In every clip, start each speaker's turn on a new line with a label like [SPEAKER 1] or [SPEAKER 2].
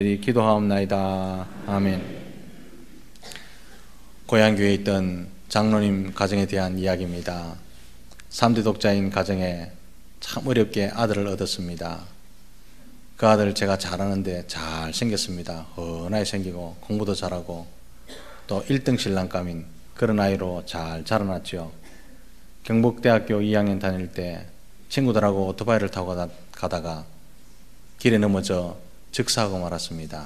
[SPEAKER 1] 기도하옵나이다. 아멘. 고향교회에 있던 장로님 가정에 대한 이야기입니다. 3대 독자인 가정에 참 어렵게 아들을 얻었습니다. 그 아들 제가 잘 아는데 잘 생겼습니다. 헌하게 생기고 공부도 잘하고 또 1등 신랑감인 그런 아이로 잘 자라났죠. 경북대학교 2학년 다닐 때 친구들하고 오토바이를 타고 가다가 길에 넘어져 즉사하고 말았습니다.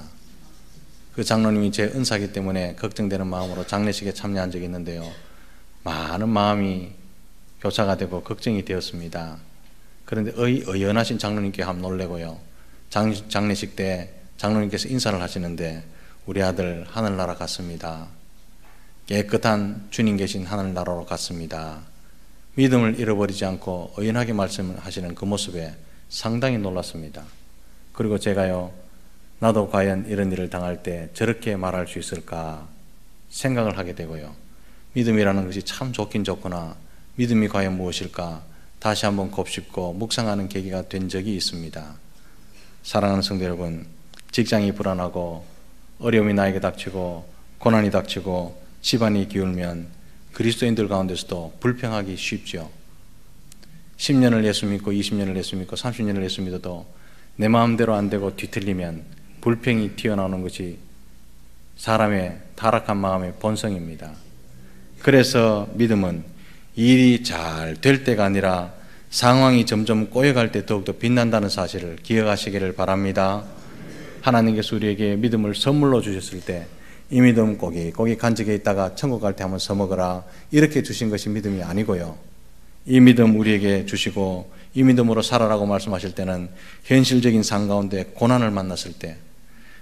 [SPEAKER 1] 그 장로님이 제 은사기 때문에 걱정되는 마음으로 장례식에 참여한 적이 있는데요, 많은 마음이 교차가 되고 걱정이 되었습니다. 그런데 의연하신 장로님께 한번 놀래고요, 장례식 때 장로님께서 인사를 하시는데 우리 아들 하늘나라 갔습니다. 깨끗한 주님 계신 하늘나라로 갔습니다. 믿음을 잃어버리지 않고 의연하게 말씀하시는 그 모습에 상당히 놀랐습니다. 그리고 제가요, 나도 과연 이런 일을 당할 때 저렇게 말할 수 있을까 생각을 하게 되고요, 믿음이라는 것이 참 좋긴 좋구나, 믿음이 과연 무엇일까 다시 한번 곱씹고 묵상하는 계기가 된 적이 있습니다. 사랑하는 성도 여러분, 직장이 불안하고 어려움이 나에게 닥치고 고난이 닥치고 집안이 기울면 그리스도인들 가운데서도 불평하기 쉽죠. 10년을 예수 믿고 20년을 예수 믿고 30년을 예수 믿어도 내 마음대로 안 되고 뒤틀리면 불평이 튀어나오는 것이 사람의 타락한 마음의 본성입니다. 그래서 믿음은 일이 잘 될 때가 아니라 상황이 점점 꼬여갈 때 더욱더 빛난다는 사실을 기억하시기를 바랍니다. 하나님께서 우리에게 믿음을 선물로 주셨을 때 이 믿음 고기 간직해 있다가 천국 갈 때 한번 써먹어라, 이렇게 주신 것이 믿음이 아니고요, 이 믿음 우리에게 주시고 이 믿음으로 살아라고 말씀하실 때는 현실적인 삶 가운데 고난을 만났을 때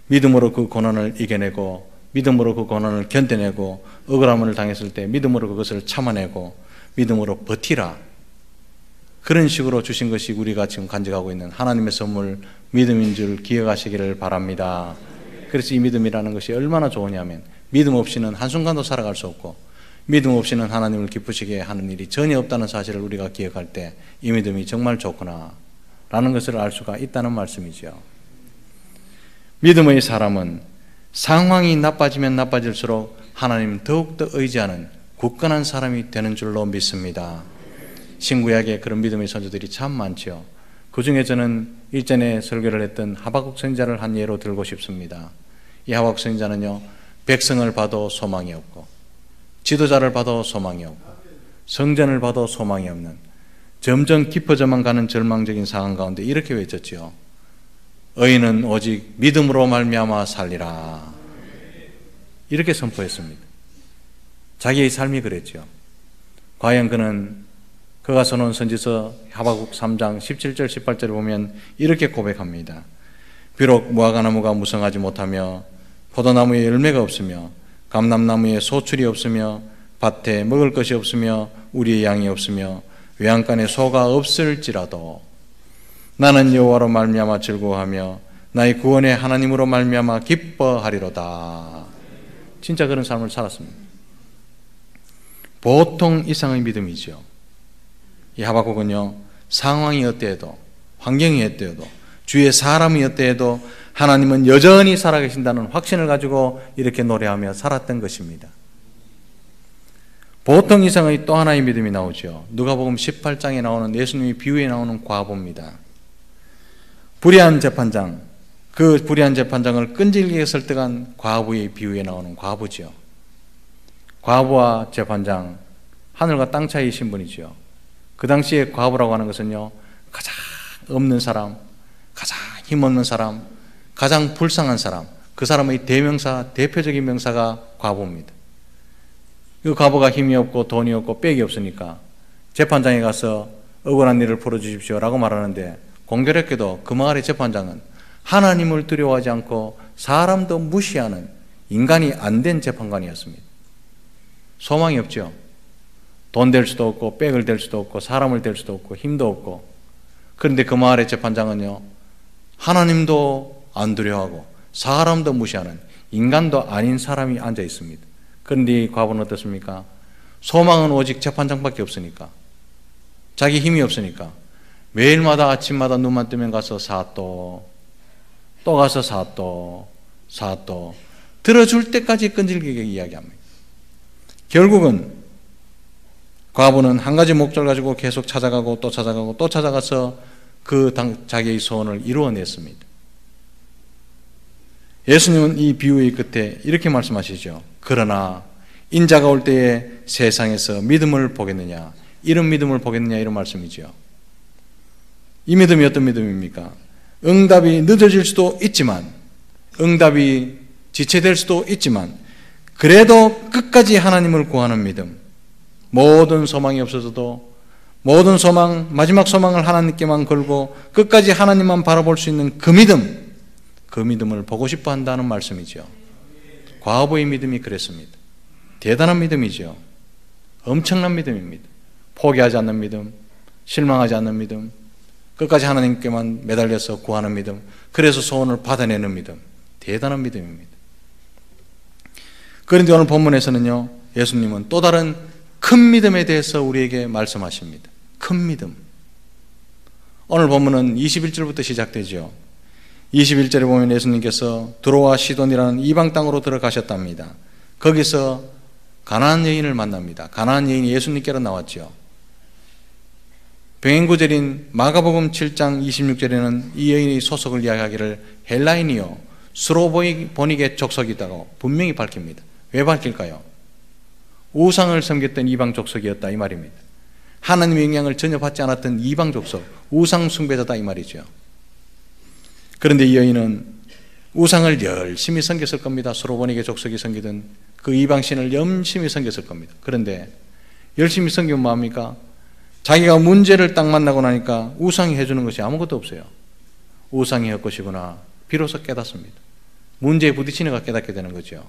[SPEAKER 1] 믿음으로 그 고난을 이겨내고 믿음으로 그 고난을 견뎌내고 억울함을 당했을 때 믿음으로 그것을 참아내고 믿음으로 버티라, 그런 식으로 주신 것이 우리가 지금 간직하고 있는 하나님의 선물 믿음인 줄 기억하시기를 바랍니다. 그래서 이 믿음이라는 것이 얼마나 좋으냐면, 믿음 없이는 한순간도 살아갈 수 없고 믿음 없이는 하나님을 기쁘시게 하는 일이 전혀 없다는 사실을 우리가 기억할 때 이 믿음이 정말 좋구나 라는 것을 알 수가 있다는 말씀이죠. 믿음의 사람은 상황이 나빠지면 나빠질수록 하나님 더욱더 의지하는 굳건한 사람이 되는 줄로 믿습니다. 신구약에 그런 믿음의 선조들이 참 많죠. 그 중에 저는 일전에 설교를 했던 하박국 선지자를 한 예로 들고 싶습니다. 이 하박국 선지자는요, 백성을 봐도 소망이 없고 지도자를 봐도 소망이 없고 성전을 봐도 소망이 없는 점점 깊어져만 가는 절망적인 상황 가운데 이렇게 외쳤지요. 의인은 오직 믿음으로 말미암아 살리라, 이렇게 선포했습니다. 자기의 삶이 그랬죠. 과연 그가 써놓은 선지서 하박국 3장 17절 18절을 보면 이렇게 고백합니다. 비록 무화과나무가 무성하지 못하며 포도나무에 열매가 없으며 감람나무에 소출이 없으며 밭에 먹을 것이 없으며 우리의 양이 없으며 외양간에 소가 없을지라도 나는 여호와로 말미암아 즐거워하며 나의 구원의 하나님으로 말미암아 기뻐하리로다. 진짜 그런 삶을 살았습니다. 보통 이상의 믿음이죠. 이 하박국은요, 상황이 어때해도 환경이 어때해도 주위의 사람이 어때해도 하나님은 여전히 살아계신다는 확신을 가지고 이렇게 노래하며 살았던 것입니다. 보통 이상의 또 하나의 믿음이 나오죠. 누가복음 18장에 나오는 예수님의 비유에 나오는 과부입니다. 불의한 재판장, 그 불의한 재판장을 끈질기게 설득한 과부의 비유에 나오는 과부죠. 과부와 재판장, 하늘과 땅 차이의 신분이죠. 그 당시에 과부라고 하는 것은요, 가장 없는 사람, 가장 힘없는 사람, 가장 불쌍한 사람, 그 사람의 대표적인 명사가 과부입니다. 그 과부가 힘이 없고 돈이 없고 빽이 없으니까 재판장에 가서 억울한 일을 풀어주십시오 라고 말하는데, 공교롭게도 그 마을의 재판장은 하나님을 두려워하지 않고 사람도 무시하는 인간이 안 된 재판관이었습니다. 소망이 없죠. 돈 될 수도 없고 빽을 댈 수도 없고 사람을 댈 수도 없고 힘도 없고. 그런데 그 마을의 재판장은요, 하나님도 안 두려워하고 사람도 무시하는 인간도 아닌 사람이 앉아 있습니다. 그런데 이 과부는 어떻습니까? 소망은 오직 재판장밖에 없으니까, 자기 힘이 없으니까 매일마다 아침마다 눈만 뜨면 가서 사또 또 가서 사또 들어줄 때까지 끈질기게 이야기합니다. 결국은 과부는 한 가지 목적을 가지고 계속 찾아가고 또 찾아가고 또 찾아가서 자기의 소원을 이루어냈습니다. 예수님은 이 비유의 끝에 이렇게 말씀하시죠. 그러나 인자가 올 때에 세상에서 믿음을 보겠느냐, 이런 믿음을 보겠느냐, 이런 말씀이죠. 이 믿음이 어떤 믿음입니까? 응답이 늦어질 수도 있지만, 응답이 지체될 수도 있지만, 그래도 끝까지 하나님을 구하는 믿음, 모든 소망이 없어져도 모든 소망, 마지막 소망을 하나님께만 걸고 끝까지 하나님만 바라볼 수 있는 그 믿음을 보고 싶어 한다는 말씀이죠. 과부의 믿음이 그랬습니다. 대단한 믿음이죠. 엄청난 믿음입니다. 포기하지 않는 믿음, 실망하지 않는 믿음, 끝까지 하나님께만 매달려서 구하는 믿음, 그래서 소원을 받아내는 믿음, 대단한 믿음입니다. 그런데 오늘 본문에서는요, 예수님은 또 다른 큰 믿음에 대해서 우리에게 말씀하십니다. 큰 믿음. 오늘 본문은 21절부터 시작되죠. 21절에 보면 예수님께서 두로와 시돈이라는 이방 땅으로 들어가셨답니다. 거기서 가나안 여인을 만납니다. 가나안 여인이 예수님께로 나왔죠. 병행구절인 마가복음 7장 26절에는 이 여인의 소속을 이야기하기를 헬라인이요 수로보니게 족속이다고 분명히 밝힙니다. 왜 밝힐까요? 우상을 섬겼던 이방 족속이었다 이 말입니다. 하나님의 영향을 전혀 받지 않았던 이방 족속, 우상 숭배자다 이 말이죠. 그런데 이 여인은 우상을 열심히 섬겼을 겁니다. 수로보니게 족속이 섬기던 그 이방신을 열심히 섬겼을 겁니다. 그런데 열심히 섬기면 뭐합니까? 자기가 문제를 딱 만나고 나니까 우상이 해주는 것이 아무것도 없어요. 우상이 헛것이구나 비로소 깨닫습니다. 문제에 부딪히니까 깨닫게 되는 거죠.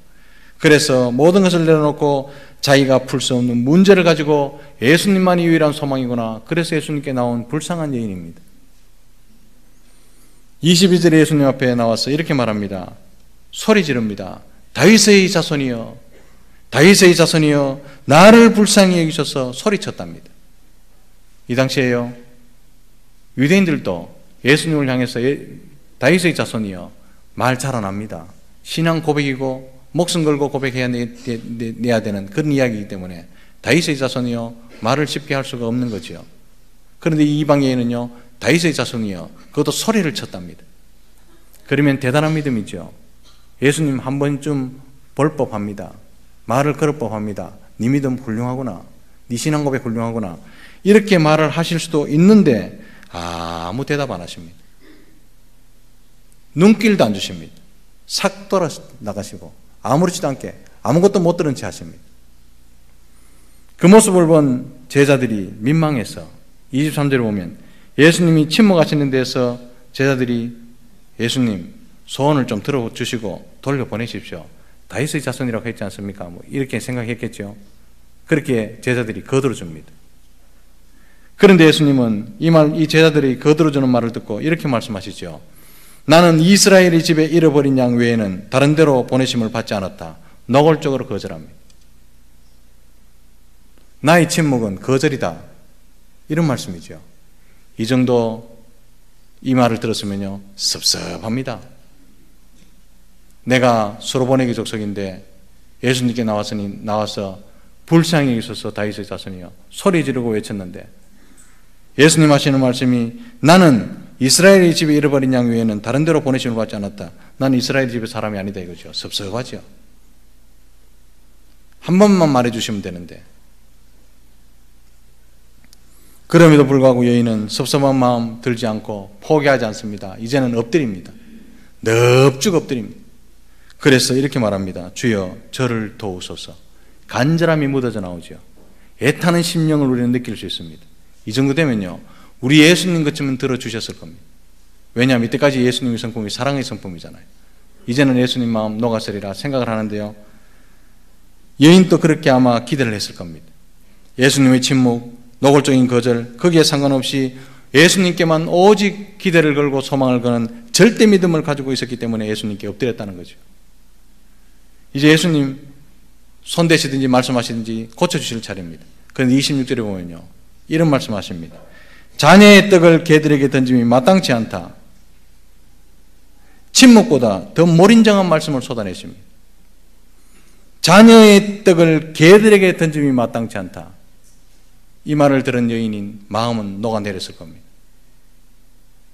[SPEAKER 1] 그래서 모든 것을 내려놓고 자기가 풀 수 없는 문제를 가지고 예수님만이 유일한 소망이구나, 그래서 예수님께 나온 불쌍한 여인입니다. 22절에 예수님 앞에 나와서 이렇게 말합니다. 소리 지릅니다. 다윗의 자손이여, 다윗의 자손이여, 나를 불쌍히 여기셔서 소리쳤답니다. 이 당시에요, 유대인들도 예수님을 향해서 다윗의 자손이여 말 잘 안 합니다. 신앙 고백이고 목숨 걸고 고백해야 되는 그런 이야기이기 때문에 다윗의 자손이여 말을 쉽게 할 수가 없는 거죠. 그런데 이 이방인은요, 다윗의 자손이여, 그것도 소리를 쳤답니다. 그러면 대단한 믿음이죠. 예수님 한 번쯤 볼 법합니다. 말을 걸을 법합니다. 네 믿음 훌륭하구나, 네 신앙 고백 훌륭하구나, 이렇게 말을 하실 수도 있는데 아무 대답 안 하십니다. 눈길도 안 주십니다. 싹 돌아 나가시고 아무렇지도 않게 아무것도 못 들은 채 하십니다. 그 모습을 본 제자들이 민망해서 23절에 보면 예수님이 침묵하시는 데서 제자들이 예수님 소원을 좀 들어주시고 돌려보내십시오. 다윗의 자손이라고 했지 않습니까? 이렇게 생각했겠죠. 그렇게 제자들이 거들어줍니다. 그런데 예수님은 이 제자들이 거들어주는 말을 듣고 이렇게 말씀하시죠. 나는 이스라엘의 집에 잃어버린 양 외에는 다른 데로 보내심을 받지 않았다. 노골적으로 거절합니다. 나의 침묵은 거절이다, 이런 말씀이죠. 이 정도 이 말을 들었으면요 섭섭합니다. 내가 수로보니게 족속인데 예수님께 나와서 불쌍히 있어서 다윗의 자손이여 소리 지르고 외쳤는데 예수님 하시는 말씀이 나는 이스라엘의 집에 잃어버린 양 외에는 다른 데로 보내심을 받지 않았다. 나는 이스라엘 집의 사람이 아니다 이거죠. 섭섭하죠. 한 번만 말해주시면 되는데. 그럼에도 불구하고 여인은 섭섭한 마음 들지 않고 포기하지 않습니다. 이제는 엎드립니다. 넙죽 엎드립니다. 그래서 이렇게 말합니다. 주여 저를 도우소서. 간절함이 묻어져 나오죠. 애타는 심령을 우리는 느낄 수 있습니다. 이 정도 되면요 우리 예수님 것쯤은 들어주셨을 겁니다. 왜냐하면 이때까지 예수님의 성품이 사랑의 성품이잖아요. 이제는 예수님 마음 녹아서리라 생각을 하는데요, 여인도 그렇게 아마 기대를 했을 겁니다. 예수님의 침묵, 노골적인 거절, 거기에 상관없이 예수님께만 오직 기대를 걸고 소망을 거는 절대 믿음을 가지고 있었기 때문에 예수님께 엎드렸다는 거죠. 이제 예수님 손대시든지 말씀하시든지 고쳐주실 차례입니다. 그런데 26절에 보면요 이런 말씀하십니다. 자녀의 떡을 개들에게 던짐이 마땅치 않다. 침묵보다 더 몰인정한 말씀을 쏟아내십니다. 자녀의 떡을 개들에게 던짐이 마땅치 않다. 이 말을 들은 여인인 마음은 녹아내렸을 겁니다.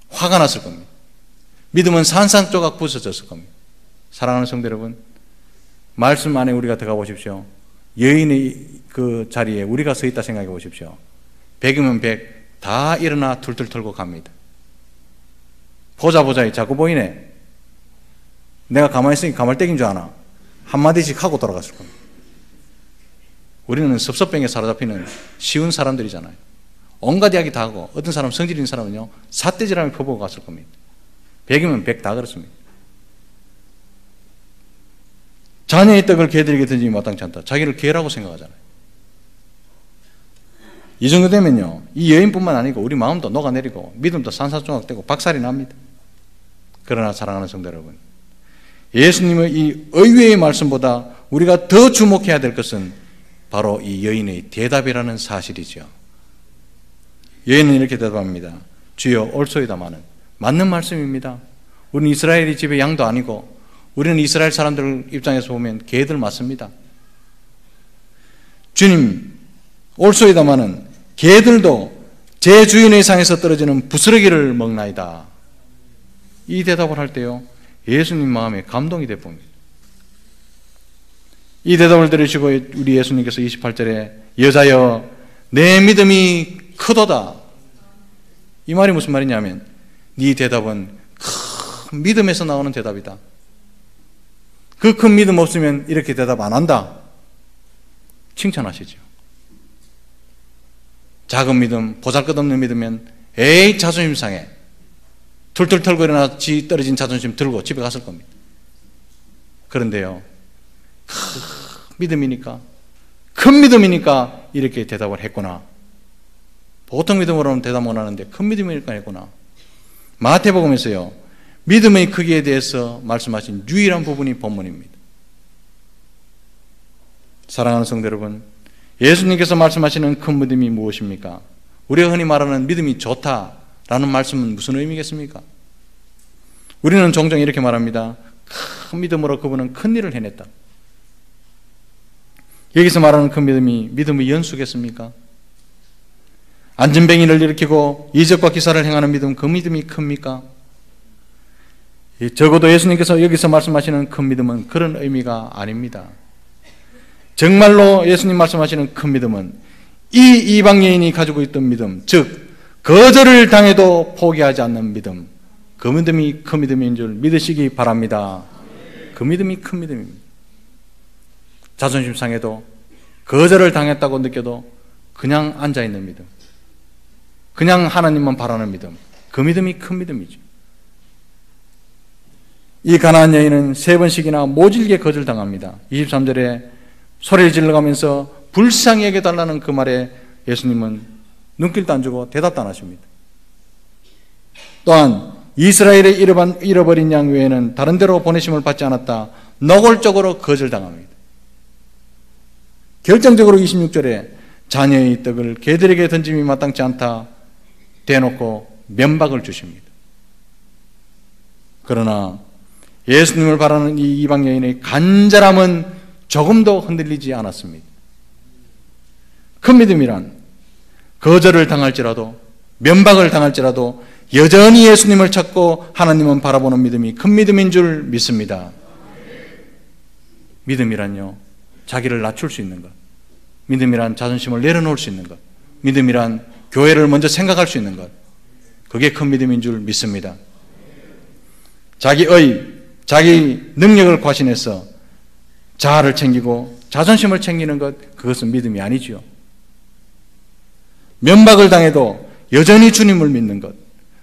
[SPEAKER 1] 화가 났을 겁니다. 믿음은 산산조각 부서졌을 겁니다. 사랑하는 성도 여러분, 말씀 안에 우리가 들어가 보십시오. 여인의 그 자리에 우리가 서 있다 생각해 보십시오. 100이면 100 다 일어나 툴툴 털고 갑니다. 보자 자꾸 보이네. 내가 가만히 있으니 가말떼기인 줄 아나. 한마디씩 하고 돌아갔을 겁니다. 우리는 섭섭병에 사로잡히는 쉬운 사람들이잖아요. 온갖 이야기 다 하고, 어떤 사람 성질 있는 사람은요 삿대질하며 펴보고 갔을 겁니다. 100이면 100 다 그렇습니다. 자녀의 떡을 개들에게 던지기 마땅치 않다. 자기를 개라고 생각하잖아요. 이 정도 되면요, 이 여인뿐만 아니고 우리 마음도 녹아내리고 믿음도 산산조각되고 박살이 납니다. 그러나 사랑하는 성도 여러분, 예수님의 이 의외의 말씀보다 우리가 더 주목해야 될 것은 바로 이 여인의 대답이라는 사실이죠. 여인은 이렇게 대답합니다. 주여, 옳소이다마는. 맞는 말씀입니다. 우리는 이스라엘이 집의 양도 아니고 우리는 이스라엘 사람들 입장에서 보면 개들 맞습니다. 주님, 옳소이다마는 개들도 제 주인의 상에서 떨어지는 부스러기를 먹나이다. 이 대답을 할 때요, 예수님 마음에 감동이 되봅니다. 이 대답을 들으시고 우리 예수님께서 28절에 여자여, 내 믿음이 크도다. 이 말이 무슨 말이냐면, 네 대답은 큰 믿음에서 나오는 대답이다. 그 큰 믿음 없으면 이렇게 대답 안 한다. 칭찬하시죠. 작은 믿음, 보잘것없는 믿으면 에이 자존심 상해. 툴툴 털고 일어나 지 떨어진 자존심 들고 집에 갔을 겁니다. 그런데요, 큰 믿음이니까 이렇게 대답을 했구나. 보통 믿음으로는 대답 못 하는데 큰 믿음이니까 했구나. 마태복음에서요, 믿음의 크기에 대해서 말씀하신 유일한 부분이 본문입니다. 사랑하는 성도 여러분, 예수님께서 말씀하시는 큰 믿음이 무엇입니까? 우리가 흔히 말하는 믿음이 좋다라는 말씀은 무슨 의미겠습니까? 우리는 종종 이렇게 말합니다. 큰 믿음으로 그분은 큰 일을 해냈다. 여기서 말하는 큰 믿음이 믿음의 연수겠습니까? 안전뱅이를 일으키고 이적과 기사를 행하는 믿음, 그 믿음이 큽니까? 적어도 예수님께서 여기서 말씀하시는 큰 믿음은 그런 의미가 아닙니다. 정말로 예수님 말씀하시는 큰 믿음은 이 이방 여인이 가지고 있던 믿음, 즉 거절을 당해도 포기하지 않는 믿음, 그 믿음이 큰 믿음인 줄 믿으시기 바랍니다. 그 믿음이 큰 믿음입니다. 자존심 상해도, 거절을 당했다고 느껴도 그냥 앉아있는 믿음, 그냥 하나님만 바라는 믿음, 그 믿음이 큰 믿음이죠. 이 가나안 여인은 3번씩이나 모질게 거절당합니다. 23절에 소리를 질러가면서 불쌍히 여겨달라는 그 말에 예수님은 눈길도 안 주고 대답도 안 하십니다. 또한 이스라엘의 잃어버린 양 외에는 다른 데로 보내심을 받지 않았다. 노골적으로 거절당합니다. 결정적으로 26절에 자녀의 떡을 개들에게 던짐이 마땅치 않다 대놓고 면박을 주십니다. 그러나 예수님을 바라는 이 이방 여인의 간절함은 조금도 흔들리지 않았습니다. 큰 믿음이란 거절을 당할지라도, 면박을 당할지라도 여전히 예수님을 찾고 하나님은 바라보는 믿음이 큰 믿음인 줄 믿습니다. 믿음이란요, 자기를 낮출 수 있는 것, 믿음이란 자존심을 내려놓을 수 있는 것, 믿음이란 교회를 먼저 생각할 수 있는 것, 그게 큰 믿음인 줄 믿습니다. 자기 능력을 과신해서 자아를 챙기고 자존심을 챙기는 것, 그것은 믿음이 아니지요. 면박을 당해도 여전히 주님을 믿는 것,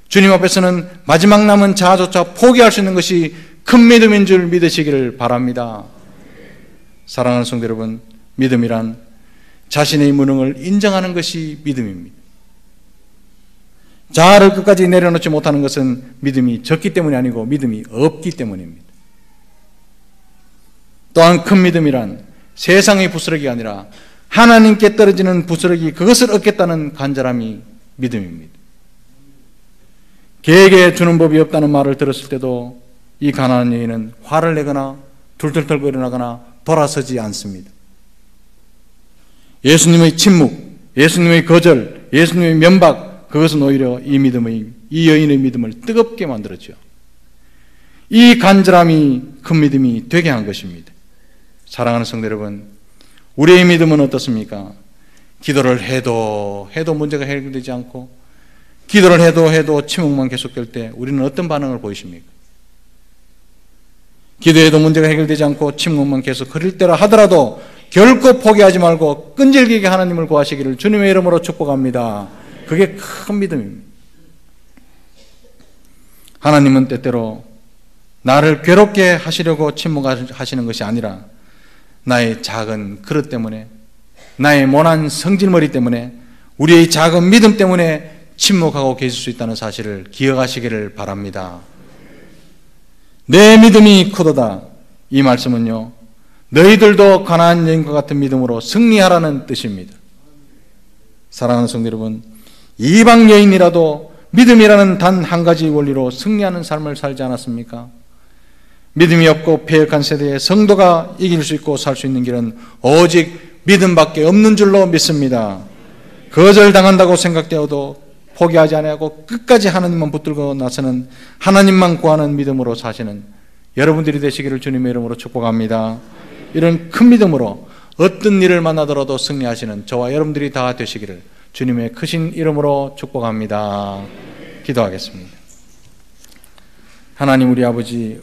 [SPEAKER 1] 주님 앞에서는 마지막 남은 자아조차 포기할 수 있는 것이 큰 믿음인 줄 믿으시기를 바랍니다. 사랑하는 성도 여러분, 믿음이란 자신의 무능을 인정하는 것이 믿음입니다. 자아를 끝까지 내려놓지 못하는 것은 믿음이 적기 때문이 아니고 믿음이 없기 때문입니다. 또한 큰 믿음이란 세상의 부스러기가 아니라 하나님께 떨어지는 부스러기, 그것을 얻겠다는 간절함이 믿음입니다. 개에게 주는 법이 없다는 말을 들었을 때도 이 가난한 여인은 화를 내거나 툴툴툴거리거나 돌아서지 않습니다. 예수님의 침묵, 예수님의 거절, 예수님의 면박, 그것은 오히려 이 여인의 믿음을 뜨겁게 만들었죠. 이 간절함이 큰 믿음이 되게 한 것입니다. 사랑하는 성도 여러분, 우리의 믿음은 어떻습니까? 기도를 해도 문제가 해결되지 않고, 기도를 해도 침묵만 계속될 때 우리는 어떤 반응을 보이십니까? 기도해도 문제가 해결되지 않고 침묵만 계속 흐릴 때라 하더라도 결코 포기하지 말고 끈질기게 하나님을 구하시기를 주님의 이름으로 축복합니다. 그게 큰 믿음입니다. 하나님은 때때로 나를 괴롭게 하시려고 침묵하시는 것이 아니라 나의 작은 그릇 때문에, 나의 모난 성질머리 때문에, 우리의 작은 믿음 때문에 침묵하고 계실 수 있다는 사실을 기억하시기를 바랍니다. 내 믿음이 크도다. 이 말씀은요, 너희들도 가나안 여인과 같은 믿음으로 승리하라는 뜻입니다. 사랑하는 성도 여러분, 이방 여인이라도 믿음이라는 단 한 가지 원리로 승리하는 삶을 살지 않았습니까? 믿음이 없고 패역한 세대에 성도가 이길 수 있고 살 수 있는 길은 오직 믿음밖에 없는 줄로 믿습니다. 거절당한다고 생각되어도 포기하지 아니하고 끝까지 하나님만 붙들고 나서는, 하나님만 구하는 믿음으로 사시는 여러분들이 되시기를 주님의 이름으로 축복합니다. 이런 큰 믿음으로 어떤 일을 만나더라도 승리하시는 저와 여러분들이 다 되시기를 주님의 크신 이름으로 축복합니다. 기도하겠습니다. 하나님 우리 아버지,